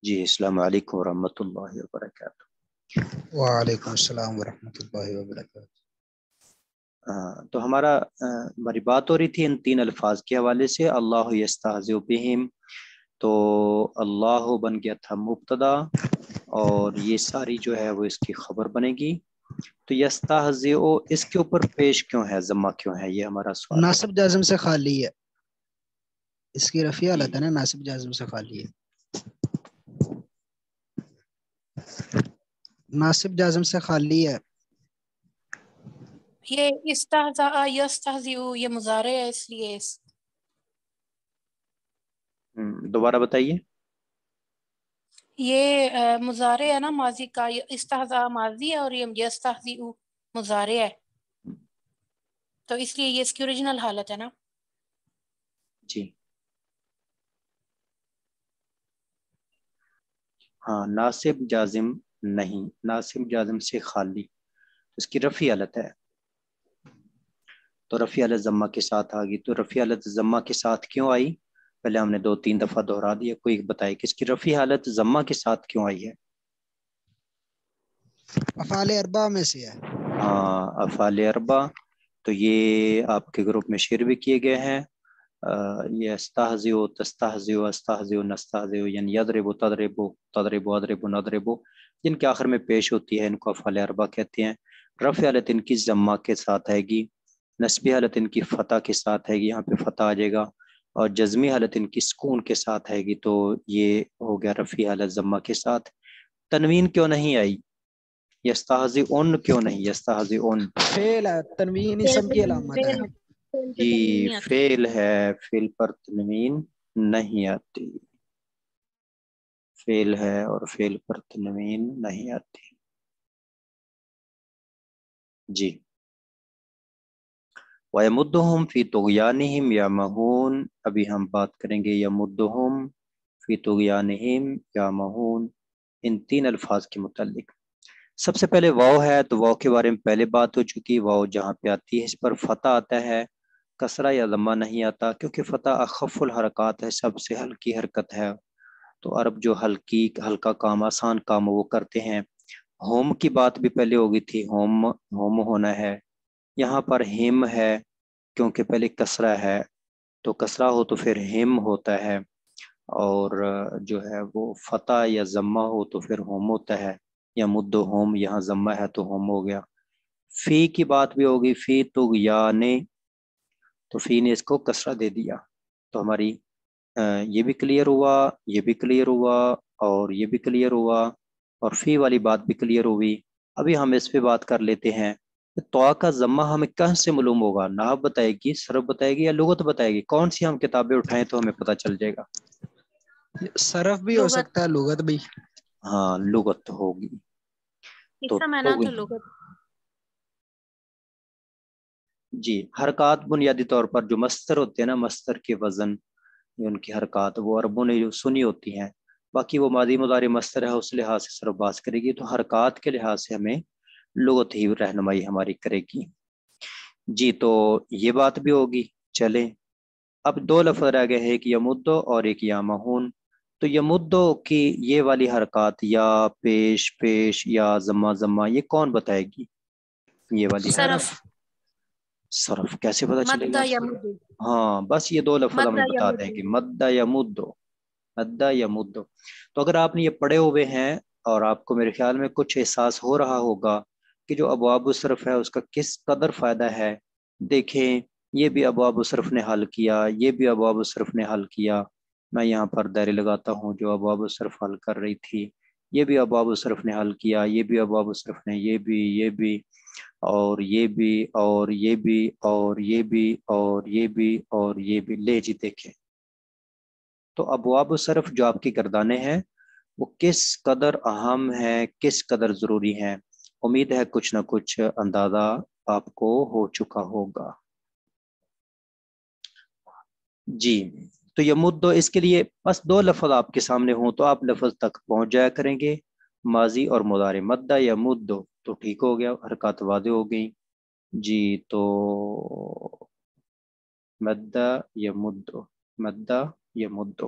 جی السلام علیکم ورحمۃ اللہ وبرکاتہ۔ وعلیکم السلام ورحمۃ اللہ وبرکاتہ۔ تو ہماری بات ہو رہی تھی ان تین الفاظ کے حوالے سے، اللہ یستہزئ بہم، تو اللہ بن گیا تھا مبتدا اور یہ ساری جو ہے وہ اس کی خبر بنے گی۔ تو یستہزئ اس کے اوپر پیش کیوں ہے، ضمہ کیوں ہے، یہ ہمارا سوال ہے۔ ناصب جازم سے خالی ہے، اس کی رفیع حالت ہے جی نا، ناصب جازم سے خالی ہے، ناصب جازم سے خالی ہے۔ یہ استہزاء یستہزئ یہ مضارع ہے، اس لیے دوبارہ بتائیے۔ یہ مضارع ہے نا ماضی کا، استہزاء ماضی ہے اور یہ یستہزئ مضارع ہے، تو اس لیے یہ اس کی اوریجنل حالت ہے نا۔ جی ہاں، ناصب جازم نہیں، ناصب جازم سے خالی، اس کی رفیع حالت ہے، تو رفیع حالت ضمہ کے ساتھ آ گئی۔ تو رفیع حالت ضمہ کے ساتھ کیوں آئی، پہلے ہم نے 2-3 دفعہ دہرا دیا، کوئی بتائے کہ اس کی رفیع حالت ضمہ کے ساتھ کیوں آئی ہے؟ افعال اربع میں سے ہے۔ ہاں، افعال اربع، تو یہ آپ کے گروپ میں شیئر بھی کیے گئے ہیں۔ یہ استہزئ، تستہزئ، استہزئ، نستہزئ، یعنی یضرب، تضرب، تضرب، اضرب، نضرب، جن کے آخر میں پیش ہوتی ہے ان کو افعال اربع کہتے ہیں۔ رفع حالت ان کی ضمہ کے ساتھ آئے گی، نصبی حالت ان کی فتح کے ساتھ آئے گی، یہاں پہ فتح آ جائے گا، اور جزمی حالت ان کی سکون کے ساتھ آئے گی، تو یہ ہو گیا رفع حالت ضمہ کے ساتھ۔ تنوین کیوں نہیں آئی، یستہزئون کیوں نہیں، یستہزئون؟ فعل ہے، تنوین اسم کی علامت ہے۔ جی فعل ہے، فعل پر تنوین نہیں آتی، فعل ہے اور فعل پر تنوین نہیں آتی۔ جی وَيَمُدُّهُمْ فِي طُغْيَانِهِمْ يَعْمَهُونَ، ابھی ہم بات کریں گے يَمُدُّهُمْ فِي طُغْيَانِهِمْ يَعْمَهُونَ، ان تین الفاظ کے متعلق۔ سب سے پہلے واو ہے، تو واو کے بارے میں پہلے بات ہو چکی، واو جہاں پہ آتی ہے اس پر فتح آتا ہے، کسرہ یا ضمہ نہیں آتا، کیونکہ فتح اخف الحرکات ہے، سب سے ہلکی حرکت ہے، تو عرب جو ہلکا کام، آسان کام وہ کرتے ہیں۔ ہوم کی بات بھی پہلے ہو گئی تھی، ہوم ہونا ہے، یہاں پر ہم ہے کیونکہ پہلے کسرہ ہے، تو کسرہ ہو تو پھر ہم ہوتا ہے، اور جو ہے وہ فتح یا ضمہ ہو تو پھر ہوم ہوتا ہے، یا مد و ہوم، یہاں ضمہ ہے تو ہوم ہو گیا۔ فی کی بات بھی ہوگی، فی طغیانے، تو فی نے اس کو کسرہ دے دیا، تو ہماری یہ بھی کلیئر ہوا، یہ بھی کلیئر ہوا، اور یہ بھی کلیئر ہوا، اور فی والی بات بھی کلیئر ہوئی۔ ابھی ہم اس پہ بات کر لیتے ہیں، تو کا ضمہ ہمیں کہاں سے معلوم ہوگا، نحو بتائے گی، صرف بتائے گی، یا لغت بتائے گی، کون سی ہم کتابیں اٹھائیں تو ہمیں پتہ چل جائے گا؟ صرف بھی ہو لغت، سکتا ہے، لغت بھی۔ ہاں لغت ہوگی، اس کا معنی تو لغت۔ جی حرکات بنیادی طور پر جو مصدر ہوتے ہیں نا، مصدر کے وزن، ان کی حرکات وہ عربوں نے جو سنی ہوتی ہیں، باقی وہ ماضی مضارع مصدر ہے، اس لحاظ سے صرف بات کرے گی، تو حرکات کے لحاظ سے ہمیں لغت ہی رہنمائی ہماری کرے گی۔ جی تو یہ بات بھی ہوگی۔ چلیں اب دو لفظ رہ گئے ہیں، ایک یمدو اور ایک یامہون۔ تو یمدو کی یہ والی حرکات، یا پیش پیش، یا ضمہ ضمہ، یہ کون بتائے گی؟ یہ والی صرف، حرکات صرف کیسے پتہ چلے گا؟ مدہ یا مدو، ہاں بس یہ دو لفظ ہمیں مدہ یا بتا دیں مدو۔ کہ مدہ یا مدو، مدہ یا مدو۔ تو اگر آپ نے یہ پڑھے ہوئے ہیں اور آپ کو میرے خیال میں کچھ احساس ہو رہا ہوگا کہ جو ابواب الصرف ہے اس کا کس قدر فائدہ ہے، دیکھیں یہ بھی ابواب الصرف نے حل کیا، یہ بھی ابواب الصرف نے حل کیا، میں یہاں پر دائرے لگاتا ہوں جو ابواب الصرف حل کر رہی تھی، یہ بھی ابواب الصرف نے حل کیا، یہ بھی ابواب الصرف نے، یہ بھی، اور یہ بھی، اور یہ بھی، اور یہ بھی، اور یہ بھی، اور یہ بھی، لے جی دیکھیں۔ تو ابواب الصرف جو آپ کی گردانیں ہیں وہ کس قدر اہم ہیں، کس قدر ضروری ہیں، امید ہے کچھ نہ کچھ اندازہ آپ کو ہو چکا ہوگا۔ جی تو یمدو، اس کے لیے بس دو لفظ آپ کے سامنے ہوں تو آپ لفظ تک پہنچ جایا کریں گے، ماضی اور مضارع، مدہ یا مدو، تو ٹھیک ہو گیا، حرکات واضح ہو گئی۔ جی تو مدہ یا مدو، مدہ یا مدو،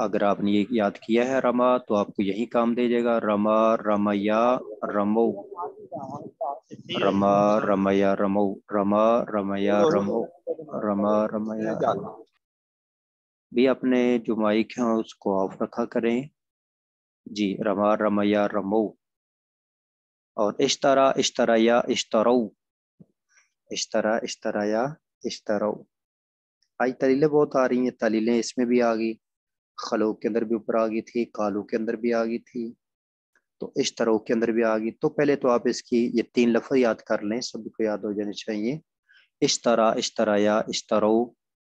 اگر آپ نے یہ یاد کیا ہے رما تو آپ کو یہی کام دے جائے گا، رما رمیا رمو، رما رمیا رمو، رما رمیا رمو، رما رمیا رمو۔ بھی اپنے جو مائک ہیں اس کو آف رکھا کریں جی، رما رمیا رمو۔ اور اشترا اشترایا اشترو، اشترا اشترایا اشترو۔ آج تعلیلیں بہت آ رہی ہیں، تعلیلیں اس میں بھی آ گئی، خلو کے اندر بھی اوپر آ گئی تھی، کالو کے اندر بھی آ گئی تھی، تو اشترو کے اندر بھی آ گئی۔ تو پہلے تو آپ اس کی یہ 3 لفظ یاد کر لیں، سب کو یاد ہو جانے چاہیے۔ اشترا اشترایا اشترو،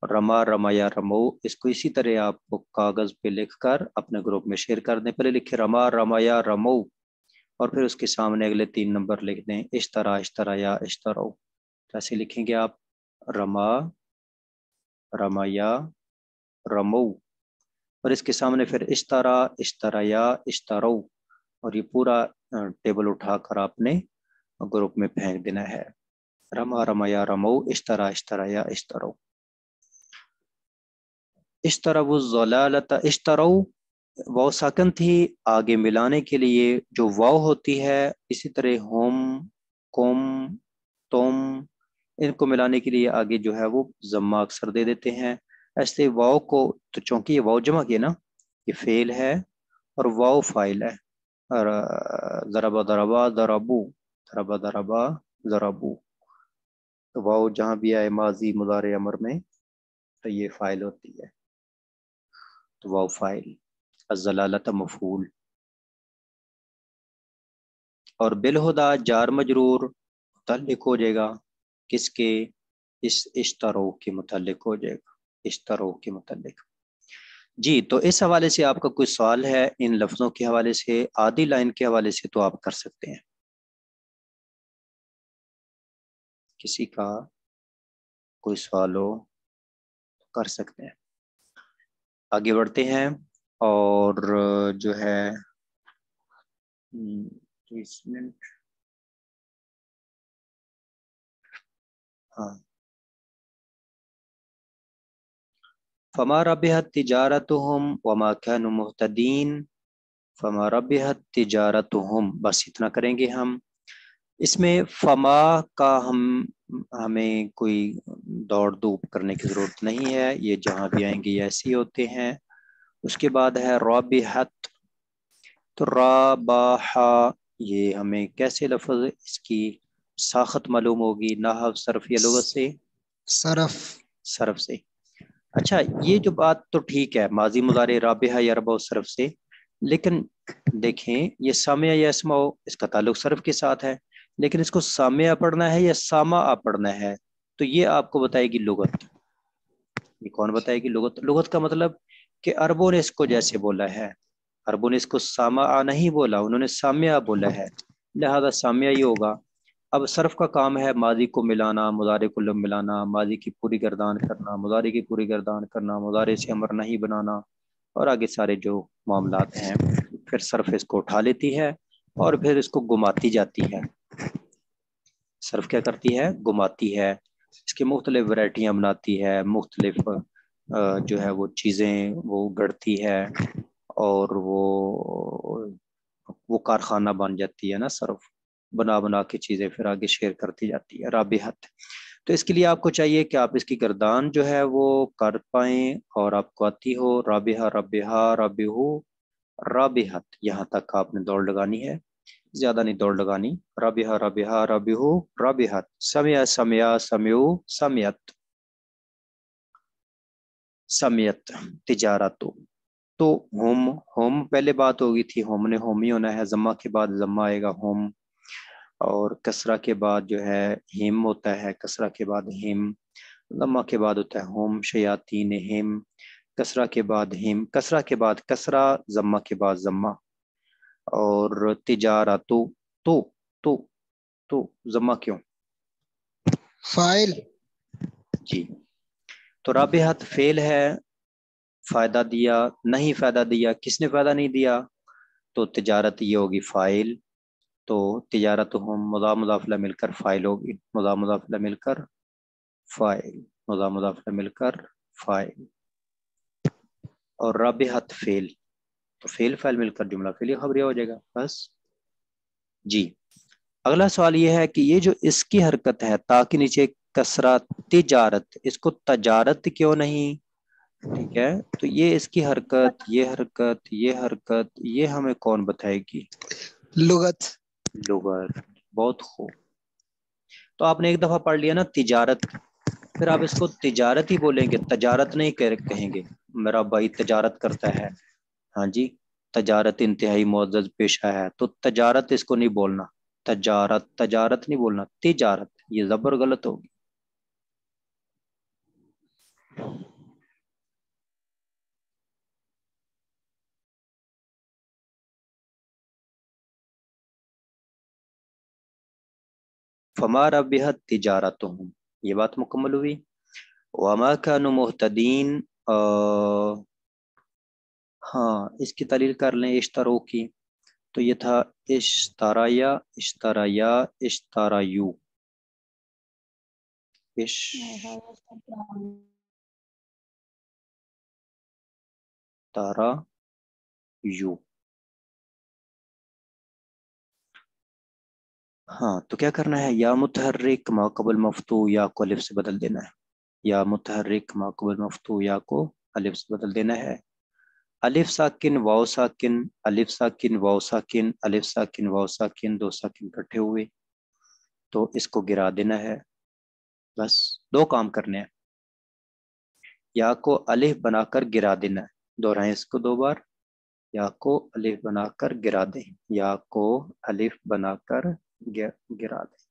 رما رمایا رمو۔ اس کو اسی طرح آپ کو کاغذ پہ لکھ کر اپنے گروپ میں شیئر کر دیں۔ پہلے لکھیں رما رمایا رمو، اور پھر اس کے سامنے اگلے 3 نمبر لکھ دیں اشترا اشترایا اشترو۔ کیسے لکھیں گے آپ؟ رما رمایا رمو، اور اس کے سامنے پھر اشترا اشترایا اشترو، اور یہ پورا ٹیبل اٹھا کر آپ نے گروپ میں پھینک دینا ہے، رما رمایا رمو اشترا اشترایا اشترو۔ اشترو الضلالۃ، اشترو واو ساکن تھی، آگے ملانے کے لیے جو واو ہوتی ہے، اسی طرح ہوم کوم توم، ان کو ملانے کے لیے آگے جو ہے وہ ضمہ اکثر دے دیتے ہیں۔ ایسے واو کو تو چونکہ یہ واو جمع کیا نا، یہ فعل ہے اور واو فاعل ہے، اور ضربا ضربا ضربو، ضربا ضربا ضربو، تو واو جہاں بھی آئے ماضی مضارع امر میں تو یہ فاعل ہوتی ہے، تو واو فاعل، الضلالۃ مفعول۔ اور بالہدا جار مجرور متعلق ہو جائے گا کس کے؟ اس اشترو کے متعلق ہو جائے گا، اشترو کے متعلق۔ جی تو اس حوالے سے آپ کا کوئی سوال ہے ان لفظوں کے حوالے سے، آدھی لائن کے حوالے سے تو آپ کر سکتے ہیں، کسی کا کوئی سوال ہو کر سکتے ہیں۔ آگے بڑھتے ہیں، اور جو ہے 30 منٹ، ہاں۔ فما ربحت تجارتهم وما كانوا مهتدين، فما ربحت تجارتهم، بس اتنا کریں گے ہم۔ اس میں فما کا ہمیں کوئی دوڑ دھوپ کرنے کی ضرورت نہیں ہے، یہ جہاں بھی آئیں گے یہ ایسے ہی ہوتے ہیں۔ اس کے بعد ہے رابحت، تو رابحا، یہ ہمیں کیسے لفظ اس کی ساخت معلوم ہوگی؟ نحو صرف یا لغت سے؟ صرف سے۔ اچھا یہ جو بات تو ٹھیک ہے، ماضی مضارع رابحہ یربع صرف سے، لیکن دیکھیں یہ سامعہ یا اسمعو، اس کا تعلق صرف کے ساتھ ہے، لیکن اس کو سامعہ پڑھنا ہے یا سامعہ پڑھنا ہے، تو یہ آپ کو بتائے گی لغت۔ یہ کون بتائے گی؟ لغت۔ لغت کا مطلب کہ عربوں نے اس کو جیسے بولا ہے، عربوں نے اس کو سامعہ نہیں بولا، انہوں نے سامعہ بولا ہے، لہذا سامعہ ہی ہوگا۔ اب صرف کا کام ہے ماضی کو ملانا، مضارع کو ملانا، ماضی کی پوری گردان کرنا، مضارع کی پوری گردان کرنا، مضارع سے امر نہیں بنانا، اور آگے سارے جو معاملات ہیں، پھر صرف اس کو اٹھا لیتی ہے اور پھر اس کو گماتی جاتی ہے۔ صرف کیا کرتی ہے؟ گماتی ہے، اس کی مختلف ورائٹیاں بناتی ہے، مختلف جو ہے وہ چیزیں وہ گڑتی ہے، اور وہ کارخانہ بن جاتی ہے نا، صرف بنا بنا کے چیزیں پھر آگے شیئر کرتی جاتی ہے۔ رابحت، تو اس کے لیے آپ کو چاہیے کہ آپ اس کی گردان جو ہے وہ کر پائیں اور آپ کو آتی ہو۔ رابحہ رابحہ رابحو رابحت، یہاں تک آپ نے دوڑ لگانی ہے، زیادہ نہیں دوڑ لگانی۔ رابحہ رابحہ رابحو رابحت، سمع سمع سمعو سمعت، سمعت تجارتو، تو ہوم پہلے بات ہوگی تھی، ہوم نے ہوم ہی ہونا ہے، ضمہ کے بعد ضمہ آئے گا ہوم، اور کسرہ کے بعد جو ہے ہم ہوتا ہے، کسرہ کے بعد ہم، ضمہ کے بعد ہوتا ہے ہوم شیاطین ہم، کسرہ کے بعد ہم، کسرہ کے بعد کسرہ، ضمہ کے بعد ضمہ، اور تجارتو، تو ضمہ کیوں؟ فاعل۔ جی تو رابحت فعل ہے، فائدہ دیا نہیں، فائدہ دیا کس نے فائدہ نہیں دیا؟ تو تجارت یہ ہوگی فاعل، تو تجارت ہم مضاف مضاف مل کر فاعل ہوگی، مضاف مضاف مل کر فاعل، مضاف مضاف مل کر فاعل۔ اور رابحت فعل، تو فعل فاعل مل کر جملہ فعلی خبریہ ہو جائے گا بس. جی اگلا سوال یہ ہے کہ یہ جو اس کی حرکت ہے تاکہ نیچے کسرہ تجارت، اس کو تجارت کیوں نہیں؟ ٹھیک ہے، تو یہ اس کی حرکت، یہ حرکت، یہ حرکت، یہ ہمیں کون بتائے گی؟ لغت. لغت. بہت خوب. تو آپ نے ایک دفعہ پڑھ لیا نا تجارت، پھر آپ اس کو تجارت ہی بولیں گے، تجارت نہیں کہیں گے میرا بھائی تجارت کرتا ہے. ہاں جی، تجارت انتہائی معزز پیشہ ہے، تو تجارت اس کو نہیں بولنا، تجارت نہیں بولنا، تجارت. یہ زبر غلط ہوگی. فما ربحت تجارتہم، یہ بات مکمل ہوئی. وما كانوا مہتدین، ہاں اس کی تعلیل کر لیں اشترو کی، تو یہ تھا اشترایا، اشترایا، اشترایو، اشترایو. ہاں تو کیا کرنا ہے؟ یا متحرک ما قبل مفتوح یا کو الف سے بدل دینا ہے. یا متحرک ما قبل مفتوح یا کو الف سے بدل دینا ہے. الف ساکن واو ساکن، الف ساکن واو ساکن، الف ساکن واو ساکن، دو ساکن اکٹھے ہوئے تو اس کو گرا دینا ہے. بس دو کام کرنے ہیں، یا کو الف بنا کر گرا دینا ہے. دہرائیں اس کو دو بار. یا کو الف بنا کر گرا دیں، یا کو الف بنا کر گرا دیں.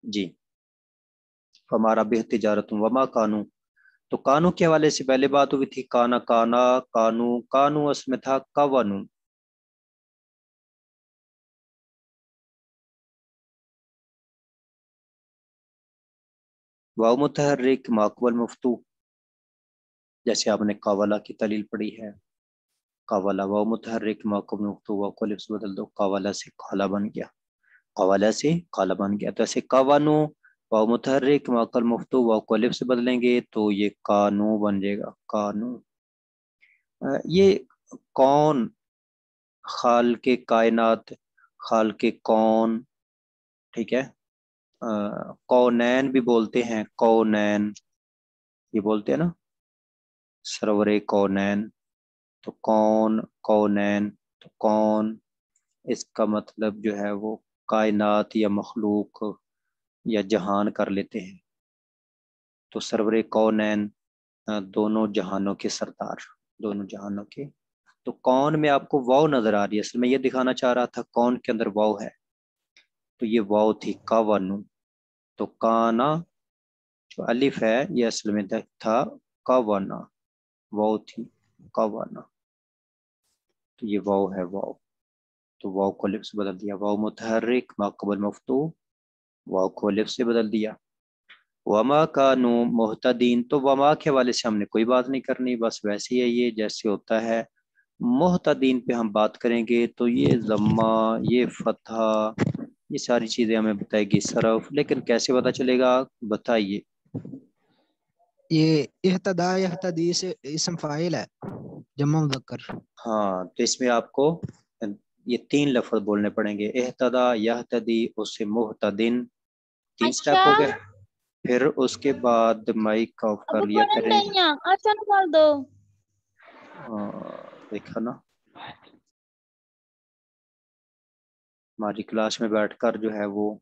جی ہمارا بے تجارت وما کانو، تو کانو کے حوالے سے پہلے بات ہوئی تھی، کانا کانا، کانو کانو، اس میں تھا کونو. واو متحرک ماقبل مفتو، جیسے آپ نے قاولہ کی تعلیل پڑھی ہے، قاولہ واو متحرک ماقبل مفتو، واو کو الف سے بدل دو، قاولہ سے قالہ بن گیا، قاولہ سے قالہ بن گیا. تو ایسے قوانو واو متحرک ماقبل مفتو، واو کو الف سے بدلیں گے تو یہ کانو بن جائے گا، کانو. یہ کون، خالق کائنات، خالق کون، ٹھیک ہے. کونین بھی بولتے ہیں، کونین یہ بولتے ہیں نا، سرور کونین. تو کون، کونین، تو کون اس کا مطلب جو ہے وہ کائنات یا مخلوق یا جہان کر لیتے ہیں. تو سرور کونین دونوں جہانوں کے سردار، دونوں جہانوں کے. تو کون میں آپ کو واو نظر آ رہی ہے، اصل میں یہ دکھانا چاہ رہا تھا کون کے اندر واو ہے، تو یہ واو تھی کاونو. تو کانا جو الف ہے یہ اصل میں تھا کاونا، واو تھی کاونا، تو یہ واو ہے واو. تو واو کو الف سے بدل دیا، واو متحرک ما قبل مفتو، واو کو الف سے بدل دیا. وما کانو محتدین، تو وما کے حوالے سے ہم نے کوئی بات نہیں کرنی، بس ویسے ہی ہے یہ جیسے ہوتا ہے. محتدین پہ ہم بات کریں گے تو یہ ضمہ، یہ فتحہ، یہ ساری چیزیں ہمیں بتائے گی صرف، لیکن کیسے پتہ چلے گا بتائیے. یہ اہتدا یہتدی سے اسم فاعل ہے، جمع مذکر. ہاں تو اس میں آپ کو یہ تین لفظ بولنے پڑیں گے، اہتدا یہتدی، اس سے محتدین، تین سٹیپ ہو گئے. پھر اس کے بعد مائک آف کر لیا کریں. دیکھا نا ہماری کلاس میں بیٹھ کر جو ہے وہ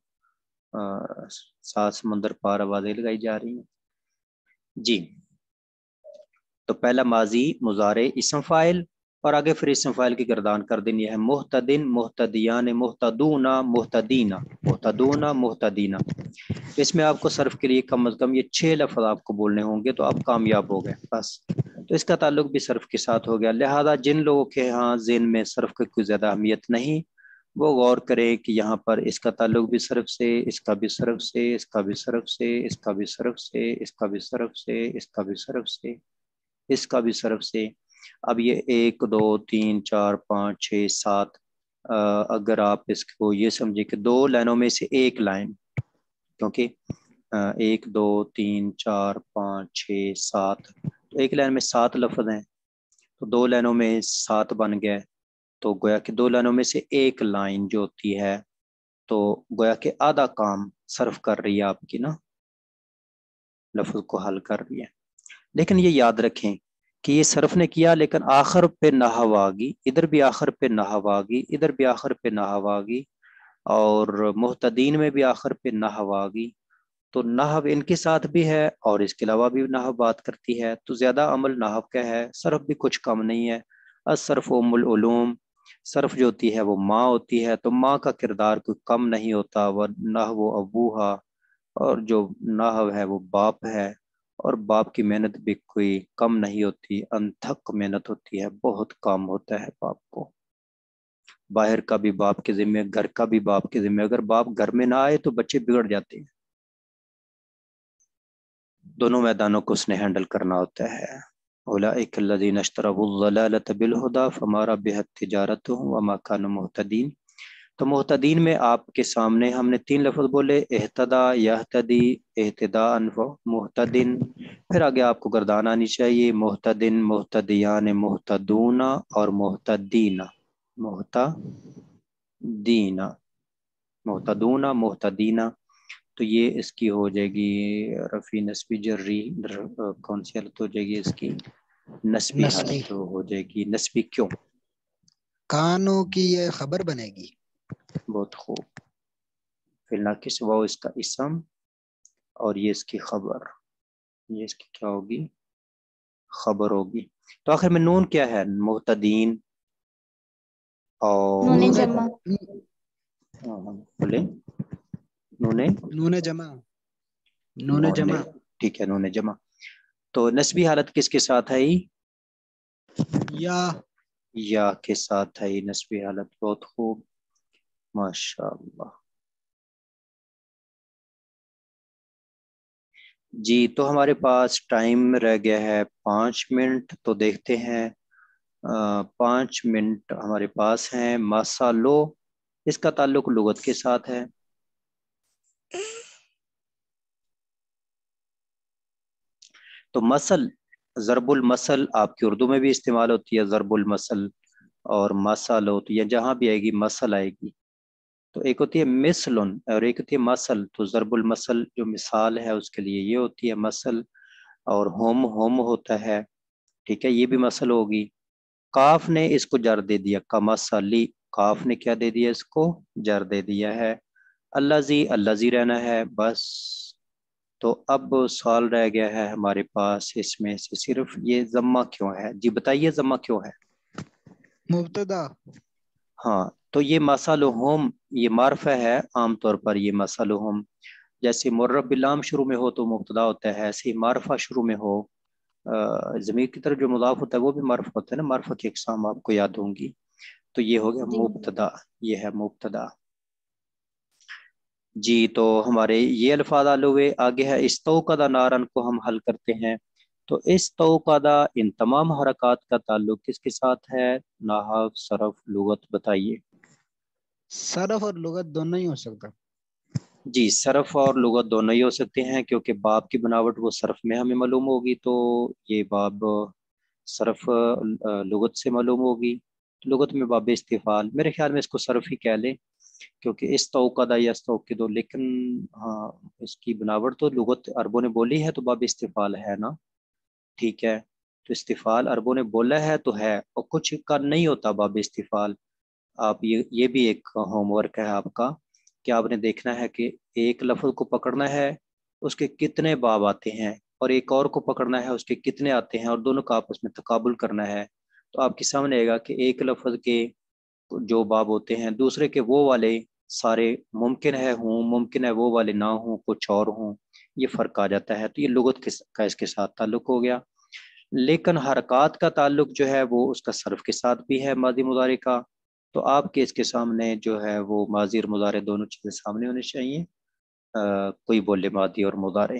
سات سمندر پار آوازیں لگائی جا رہی ہیں. جی تو پہلا ماضی مضارع اسم فاعل، اور آگے پھر اسم فاعل کی گردان کر دینی ہے. محتدن، محتدیان، محتدون، محتدین، محتدون، محتدین. تو اس میں آپ کو صرف کے لیے کم از کم یہ 6 لفظ آپ کو بولنے ہوں گے تو آپ کامیاب ہو گئے بس. تو اس کا تعلق بھی صرف کے ساتھ ہو گیا، لہذا جن لوگوں کے ہاں ذہن میں صرف کی کوئی زیادہ اہمیت نہیں وہ غور کریں کہ یہاں پر اس کا تعلق بھی صرف سے، اس کا بھی صرف سے، اس کا بھی صرف سے، اس کا بھی صرف سے، اس کا بھی صرف سے، اس کا بھی صرف سے، اس کا بھی صرف سے. اب یہ 1 2 3 4 5 6 7 اگر آپ اس کو یہ سمجھے کہ 2 لائنوں میں سے ایک لائن، کیونکہ 1 2 3 4 5 6 7 تو ایک لائن میں 7 لفظ ہیں، تو 2 لائنوں میں 7 بن گئے، تو گویا کہ 2 لائنوں میں سے ایک لائن جو ہوتی ہے تو گویا کہ آدھا کام صرف کر رہی ہے آپ کی نا، لفظ کو حل کر رہی ہے۔ لیکن یہ یاد رکھیں کہ یہ صرف نے کیا لیکن آخر پہ نحو آ گئی، ادھر بھی آخر پہ نحو آ گئی، ادھر بھی آخر پہ نحو آ گئی، اور محتدین میں بھی آخر پہ نحو آ گئی، تو نحو ان کے ساتھ بھی ہے اور اس کے علاوہ بھی نحو بات کرتی ہے، تو زیادہ عمل نحو کا ہے، صرف بھی کچھ کم نہیں ہے۔ الصرف ام العلوم، صرف جو ہوتی ہے وہ ماں ہوتی ہے، تو ماں کا کردار کوئی کم نہیں ہوتا، وہ نحو ابوہا، اور جو نحو ہے وہ باپ ہے، اور باپ کی محنت بھی کوئی کم نہیں ہوتی، انتھک محنت ہوتی ہے، بہت کام ہوتا ہے باپ کو، باہر کا بھی باپ کے ذمہ، گھر کا بھی باپ کے ذمہ، اگر باپ گھر میں نہ آئے تو بچے بگڑ جاتے ہیں، دونوں میدانوں کو اس نے ہینڈل کرنا ہوتا ہے۔ اولئک الذین اشتروا الضلالۃ بالہدی فما ربحت تجارتہم وما کانوا مہتدین۔ تو محتدین میں آپ کے سامنے ہم نے 3 لفظ بولے، اہتدا، یہتدی، اہتداء و محتدن، پھر آگے آپ کو گردان آنی چاہیے، محتدن، محتدیان، محتدون اور محتدین، محتدین، محتدون، محتدین، تو یہ اس کی ہو جائے گی رفع نسبی جری، کون سی حالت ہو جائے گی اس کی؟ نسبی نسبی، حالت ہو جائے گی۔ نسبی کیوں؟ کانوں کی یہ خبر بنے گی۔ بہت خوب، فی الناقص وہ اس کا اسم اور یہ اس کی خبر، یہ اس کی کیا ہوگی؟ خبر ہوگی۔ تو آخر میں نون کیا ہے؟ محتدین اور نون جمع، بولے نون جمع، نون جمع، ٹھیک ہے، نون جمع۔ تو نسبی حالت کس کے ساتھ ہے؟ یا کے ساتھ ہے نسبی حالت، بہت خوب، ماشاء اللہ۔ جی تو ہمارے پاس ٹائم رہ گیا ہے 5 منٹ، تو دیکھتے ہیں 5 منٹ ہمارے پاس ہیں۔ مسالو، اس کا تعلق لغت کے ساتھ ہے، تو مثل، ضرب المثل آپ کی اردو میں بھی استعمال ہوتی ہے، ضرب المثل اور مسالو، تو یہ جہاں بھی آئے گی مثل آئے گی، تو ایک ہوتی ہے مثل اور ایک ہوتی ہے مثل، تو ضرب المثل جو مثال ہے اس کے لیے یہ ہوتی ہے مثل، اور ہوم ہوتا ہے، ٹھیک ہے، یہ بھی مثل ہوگی۔ کاف نے اس کو جر دے دیا، کمثلی، کاف نے کیا دے دیا؟ اس کو جر دے دیا ہے۔ الذی رہنا ہے بس۔ تو اب سوال رہ گیا ہے ہمارے پاس اس میں سے صرف یہ ضمہ کیوں ہے؟ جی بتائیے ضمہ کیوں ہے؟ مبتدا، ہاں تو یہ مسلہم، یہ معرفہ ہے، عام طور پر یہ مسلہم، جیسے مرب باللام شروع میں ہو تو مبتدا ہوتا ہے، ایسے ہی معرفہ شروع میں ہو، ضمیر کی طرف جو مضاف ہوتا ہے وہ بھی معرفہ ہوتا ہے نا، معرفہ کی اقسام آپ کو یاد ہوں گی، تو یہ ہو گیا جی مبتدا، یہ ہے مبتدا۔ جی تو ہمارے یہ الفاظ آلے ہوئے، آگے ہے استوقد نارن کو ہم حل کرتے ہیں، تو استوقد ان تمام حرکات کا تعلق کس کے ساتھ ہے؟ نحو، صرف، لغت، بتائیے۔ صرف اور لغت دونوں ہی ہو سکتا۔ جی صرف اور لغت دونوں ہی ہو سکتے ہیں، کیونکہ باب کی بناوٹ وہ صرف میں ہمیں معلوم ہوگی، تو یہ باب صرف لغت سے معلوم ہوگی، لغت میں باب استفعال، میرے خیال میں اس کو صرف ہی کہہ لیں، کیونکہ استوقد یا استوقدو، لیکن ہاں اس کی بناوٹ تو لغت عربوں نے بولی ہے تو باب استفعال ہے نا، ٹھیک ہے، تو استفعال عربوں نے بولا ہے تو ہے، اور کچھ کا نہیں ہوتا باب استفعال۔ آپ یہ بھی ایک ہوم ورک ہے آپ کا، کہ آپ نے دیکھنا ہے کہ ایک لفظ کو پکڑنا ہے اس کے کتنے باب آتے ہیں، اور ایک اور کو پکڑنا ہے اس کے کتنے آتے ہیں، اور دونوں کا آپس میں تقابل کرنا ہے، تو آپ کے سامنے آئے گا کہ ایک لفظ کے جو باب ہوتے ہیں دوسرے کے وہ والے سارے ممکن ہے ہوں، ممکن ہے وہ والے نہ ہوں، کچھ اور ہوں، یہ فرق آ جاتا ہے، تو یہ لغت کا اس کے ساتھ تعلق ہو گیا۔ لیکن حرکات کا تعلق جو ہے وہ اس کا صرف کے ساتھ بھی ہے، ماضی مضارع کا، تو آپ کے اس کے سامنے جو ہے وہ ماضی اور مضارع دونوں چیزیں سامنے ہونی چاہیے، کوئی بولے ماضی اور مضارع۔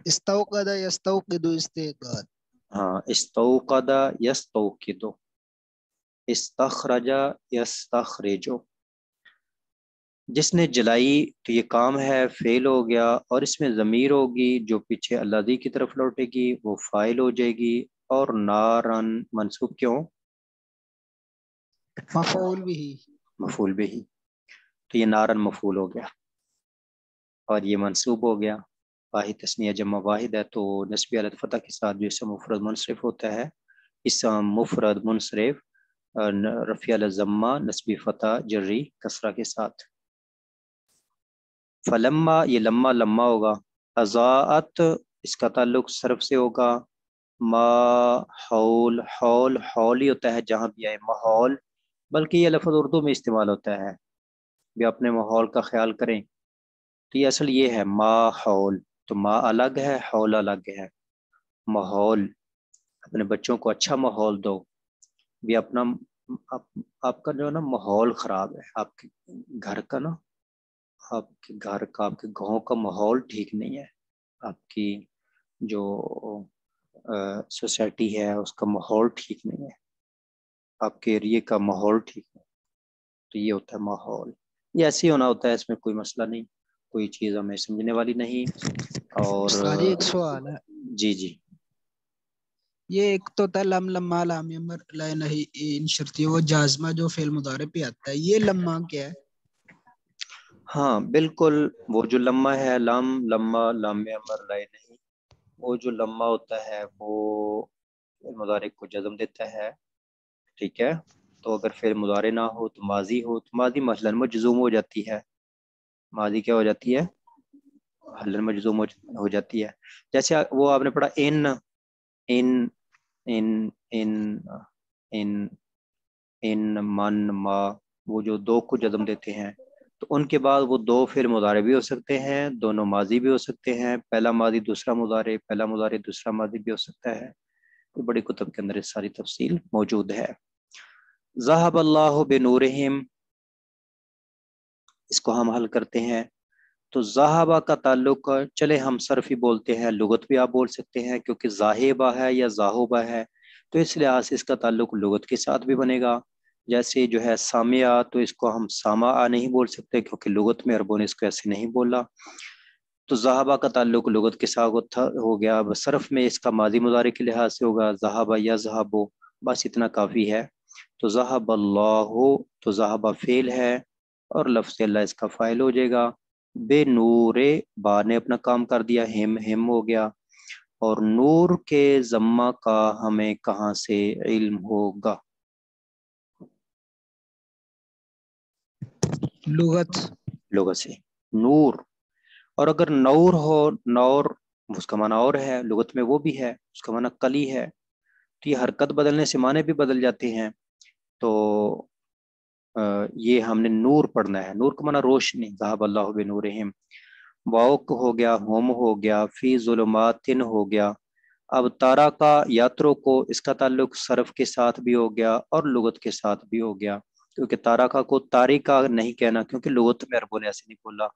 استوقد یستوقد استعقاد، ہاں استوقد یستوقد، استخرجا یستخرجو، جس نے جلائی تو یہ کام ہے فعل ہو گیا، اور اس میں ضمیر ہوگی جو پیچھے الذی کی طرف لوٹے گی وہ فاعل ہو جائے گی، اور نارن منصوب کیوں؟ مفعول بھی، مفعول بھی، تو یہ نارن مفعول ہو گیا اور یہ منصوب ہو گیا۔ واحد تثنیہ جمع واحد ہے تو نسبی علامت فتح کے ساتھ جو اسم مفرد منصرف ہوتا ہے، اسم مفرد منصرف رفیع الضمہ نسبی فتح جری کسرہ کے ساتھ۔ فلما، یہ لما لما ہوگا، اضاءت اس کا تعلق صرف سے ہوگا، ما حول، حول حول ہی ہوتا ہے جہاں بھی آئے ماحول، بلکہ یہ لفظ اردو میں استعمال ہوتا ہے، بھی اپنے ماحول کا خیال کریں، تو یہ اصل یہ ہے ما حول، تو ما الگ ہے حول الگ ہے۔ ماحول، اپنے بچوں کو اچھا ماحول دو، بھی اپنا آپ کا جو ہے نا ماحول خراب ہے، آپ کے گھر کا نا، آپ کے گھر کا، آپ کے گاؤں کا ماحول ٹھیک نہیں ہے، آپ کی جو سوسائٹی ہے اس کا ماحول ٹھیک نہیں ہے، آپ کے ایریے کا ماحول ٹھیک ہے، تو یہ ہوتا ہے ماحول، یہ ایسے ہی ہونا ہوتا ہے، اس میں کوئی مسئلہ نہیں، کوئی چیز ہمیں سمجھنے والی نہیں۔ اور استاد جی ایک سوال ہے، جی جی، یہ ایک تو تھا لم لما لام امر لا نہیں ان شرطی، وہ جازمہ جو فعل مضارع پہ آتا ہے، یہ لما کیا ہے؟ ہاں بالکل، وہ جو لمحہ ہے لام لمحہ لام امر لائے نہیں، وہ جو لمحہ ہوتا ہے وہ فعل مضارع کو جزم دیتا ہے، ٹھیک ہے، تو اگر فعل مضارع نہ ہو تو ماضی ہو، تو ماضی مثلا مجزوم ہو جاتی ہے، ماضی کیا ہو جاتی ہے؟ حلن مجزوم ہو جاتی ہے، جیسے وہ آپ نے پڑھا ان ان ان ان ان ان من ما، وہ جو دو کو جزم دیتے ہیں، تو ان کے بعد وہ دو فعل مضارع بھی ہو سکتے ہیں، دونوں ماضی بھی ہو سکتے ہیں، پہلا ماضی دوسرا مضارع، پہلا مضارع دوسرا ماضی بھی ہو سکتا ہے، تو بڑی کتب کے اندر اس ساری تفصیل موجود ہے۔ ذہب اللہ بنورہم، اس کو ہم حل کرتے ہیں، تو ذہبہ کا تعلق، چلے ہم صرف ہی بولتے ہیں، لغت بھی آپ بول سکتے ہیں کیونکہ ذاہبہ ہے یا ذاہبہ ہے، تو اس لحاظ سے اس کا تعلق لغت کے ساتھ بھی بنے گا، جیسے جو ہے سامعہ، تو اس کو ہم سامعہ نہیں بول سکتے کیونکہ لغت میں عربوں نے اس کو ایسے نہیں بولا، تو ذہبہ کا تعلق لغت کے ساتھ ہو گیا، بس صرف میں اس کا ماضی مضارع کے لحاظ سے ہوگا ذہبہ یا ذہبو، بس اتنا کافی ہے۔ تو ذہب اللہ، تو ذہبہ فعل ہے اور لفظ اللہ اس کا فاعل ہو جائے گا، بے نور، با نے اپنا کام کر دیا، ہم ہو گیا، اور نور کے ضمہ کا ہمیں کہاں سے علم ہوگا؟ لغت سے، نور، اور اگر نور ہو، نور اس کا معنی اور ہے، لغت میں وہ بھی ہے، اس کا معنی کلی ہے، تو یہ حرکت بدلنے سے معنی بھی بدل جاتے ہیں، تو یہ ہم نے نور پڑھنا ہے، نور کا معنی روشنی، ذہب اللہ بنورہم، واؤ ہو گیا، ہوم ہو گیا، فی ظلمات ہو گیا، اب تارا کا یاترو کو، اس کا تعلق صرف کے ساتھ بھی ہو گیا اور لغت کے ساتھ بھی ہو گیا، کیونکہ تارکا کو تاریکا نہیں کہنا کیونکہ لغت میں عربوں نے ایسے نہیں بولا۔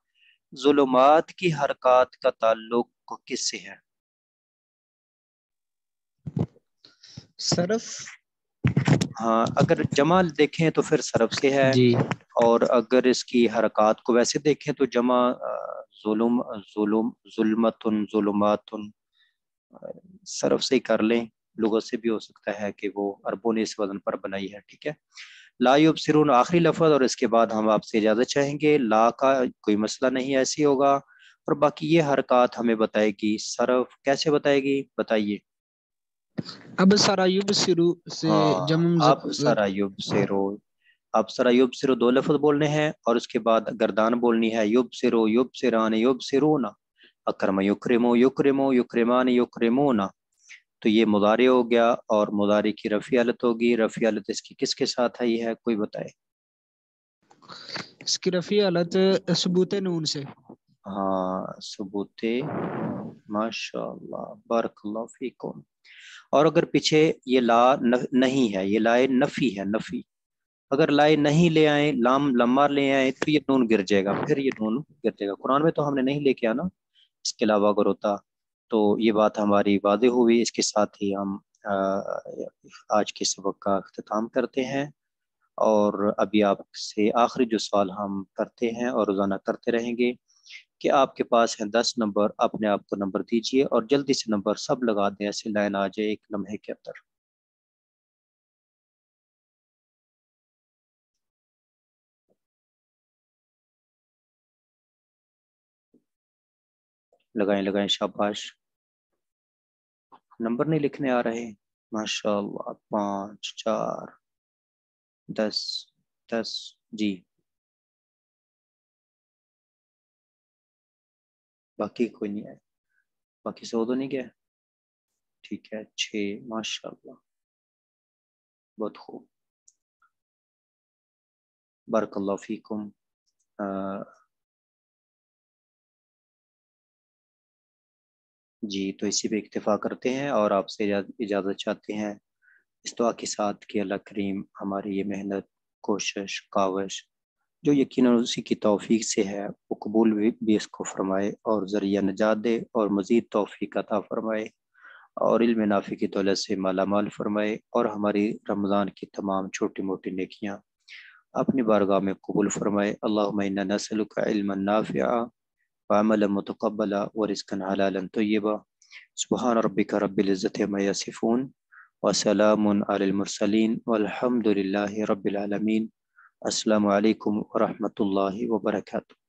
ظلمات کی حرکات کا تعلق کس سے ہے؟ صرف، ہاں اگر جمع دیکھیں تو پھر صرف سے ہے، جی، اور اگر اس کی حرکات کو ویسے دیکھیں تو جمع ظلم ظلم ظلمتن ظلماتن، صرف سے ہی کر لیں، لغت سے بھی ہو سکتا ہے کہ وہ عربوں نے اس وزن پر بنائی ہے، ٹھیک ہے۔ لا یبصرون آخری لفظ، اور اس کے بعد ہم آپ سے اجازت چاہیں گے، لا کا کوئی مسئلہ نہیں ایسی ہوگا، اور باقی یہ حرکات ہمیں بتائے گی، صرف کیسے بتائے گی بتائیے؟ اب سارا یبصرو سے ہاں جمع اب سرا یبصرو، اب سرا یبصرو دو لفظ بولنے ہیں، اور اس کے بعد گردان بولنی ہے، یبصرو یبصران یبصرون، اکرم یکرمو یکرمو یکرمان یکرمون، تو یہ مضارع ہو گیا، اور مضارع کی رفع حالت ہوگی، رفع حالت اس کی کس کے ساتھ آئی ہے کوئی بتائے؟ اس کی رفع حالت ثبوت نون سے، ہاں ثبوت نون، ماشاء اللہ بارک اللہ فیکم، اور اگر پیچھے یہ لا نہیں ہے، یہ لائے نفی ہے، نفی، اگر لائے نہیں لے آئیں، لام لمار لے آئیں تو یہ نون گر جائے گا، پھر یہ نون گر جائے گا، قرآن میں تو ہم نے نہیں لے کے آنا، اس کے علاوہ اگر ہوتا تو یہ بات ہماری واضح ہوئی، اس کے ساتھ ہی ہم آج کے سبق کا اختتام کرتے ہیں۔ اور ابھی آپ سے آخری جو سوال ہم کرتے ہیں اور روزانہ کرتے رہیں گے کہ آپ کے پاس ہیں 10 نمبر، اپنے آپ کو نمبر دیجئے اور جلدی سے نمبر سب لگا دیں، ایسے لائن آ جائے ایک لمحے کے اندر۔ لگائیں شاباش، نمبر نہیں لکھنے آ رہے، ماشاء اللہ، 5 4 10 جی، باقی کوئی نہیں ہے، باقی 100 تو نہیں گیا، ٹھیک ہے 6، ماشاء اللہ، بہت خوب، بارک اللہ فیکم۔ جی تو اسی پہ اکتفا کرتے ہیں اور آپ سے اجازت چاہتے ہیں اس دعا کے ساتھ کہ اللہ کریم ہماری یہ محنت، کوشش، کاوش جو یقیناً اسی کی توفیق سے ہے وہ قبول بھی اس کو فرمائے اور ذریعہ نجات دے اور مزید توفیق عطا فرمائے اور علم نافع کی دولت سے مالا مال فرمائے اور ہماری رمضان کی تمام چھوٹی موٹی نیکیاں اپنی بارگاہ میں قبول فرمائے۔ اللہم انا نسألک علما نافعا وعملا متقبلا ورزقا حلالا طیبا۔ سبحان ربک رب العزت عما یصفون وسلام علی المرسلین والحمد للہ رب العالمین۔ السلام علیکم ورحمۃ اللہ وبرکاتہ۔